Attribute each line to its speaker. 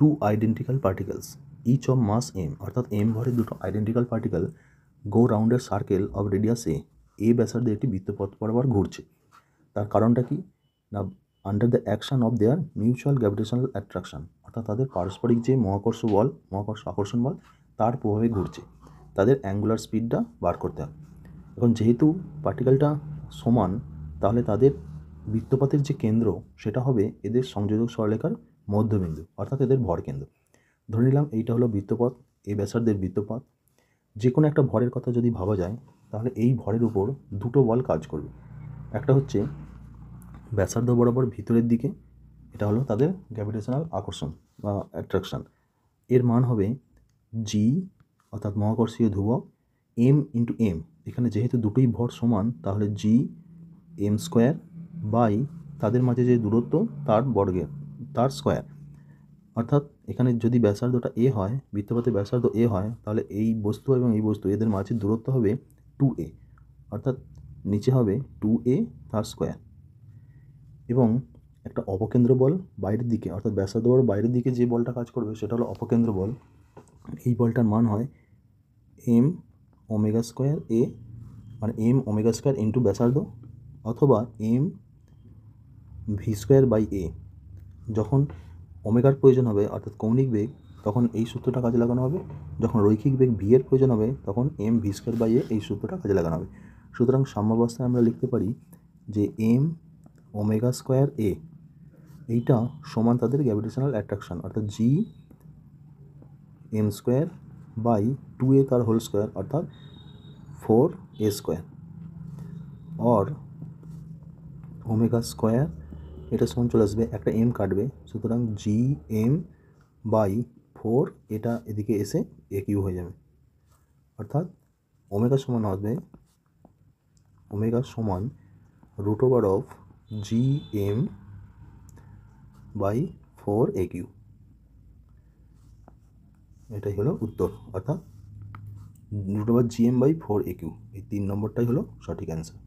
Speaker 1: Two identical particles each of mass M, অর্থাৎ M ভরের দুটো identical particle go round a circle of radius A ব্যাসার্ধে একটি বৃত্তপথ বরাবর ঘুরছে। তার কারণটা কি না, under the action of their mutual gravitational attraction, অর্থাৎ তাদের পারস্পরিক যে মহাকর্ষ আকর্ষণ বল তার প্রভাবে ঘুরছে। তাদের অ্যাঙ্গুলার স্পিডটা বার করতে হবে। এখন যেহেতু পার্টিকেলটা সমান, তাহলে তাদের বৃত্তপাতের যে কেন্দ্র সেটা হবে এদের সংযোজক সরলরেখার মধ্যবিন্দু, অর্থাৎ এদের ভরকেন্দ্র। ধরে নিলাম এইটা হলো বৃত্তপথ, এই ব্যাসার্ধের বৃত্তপথ। যে কোনো একটা ভরের কথা যদি ভাবা যায়, তাহলে এই ভরের উপর দুটো বল কাজ করবে। একটা হচ্ছে ব্যাসার্ধ বরাবর ভিতরের দিকে, এটা হলো তাদের গ্র্যাভিটেশনাল আকর্ষণ বা অ্যাট্রাকশন। এর মান হবে জি, অর্থাৎ মহাকর্ষীয় ধ্রুবক, এম ইন্টু এম। এখানে যেহেতু দুটোই ভর সমান, তাহলে জি এম স্কোয়ার বাই তাদের মাঝে যে দূরত্ব তার স্কোয়ার। অর্থাৎ এখানে যদি ব্যাসার্ধটা এ হয়, বৃত্তপথের ব্যাসার্ধ এ হয়, তাহলে এই বস্তু এবং এই বস্তু এদের মাঝে দূরত্ব হবে 2a, অর্থাৎ নিচে হবে 2a তার স্কোয়ার। এবং একটা অপকেন্দ্র বল বাইরের দিকে, অর্থাৎ ব্যাসার্ধ বরাবর বাইরের দিকে যে বলটা কাজ করবে সেটা হলো অপকেন্দ্র বল। এই বলটার মান হয় এম ওমেগা স্কোয়ার এ, মানে এম ওমেগা স্কোয়ার ইন্টু ব্যাসার্ধ, অথবা এম ভি স্কোয়ার বাই এ। যখন ওমেগার প্রয়োজন হবে অর্থাৎ কৌণিক বেগ, তখন এই সূত্রটা কাজে লাগানো হবে। যখন রৈখিক বেগ ভি এর প্রয়োজন হবে, তখন এম ভি স্কোয়ার বাই এ এই সূত্রটা কাজে লাগানো হবে। সুতরাং সাম্যাবস্থায় আমরা লিখতে পারি যে এম ওমেগা স্কোয়ার এ এইটা সমান তাদের গ্র্যাভিটেশনাল অ্যাট্রাকশন, অর্থাৎ G M square by 2a তার হোল স্কোয়ার, অর্থাৎ 4a square. Or omega square এটা সমান চলে আসবে, একটা এম কাটবে, সুতরাং জি এম বাই 4, এটা এদিকে এসে এ কিউ হয়ে যাবে। অর্থাৎ ওমেগা সমান root over of G M by 4a Q. এটাই হলো উত্তর, অর্থাৎ root over G M by 4a Q. এই 3 নম্বরটাই হলো সঠিক অ্যান্সার।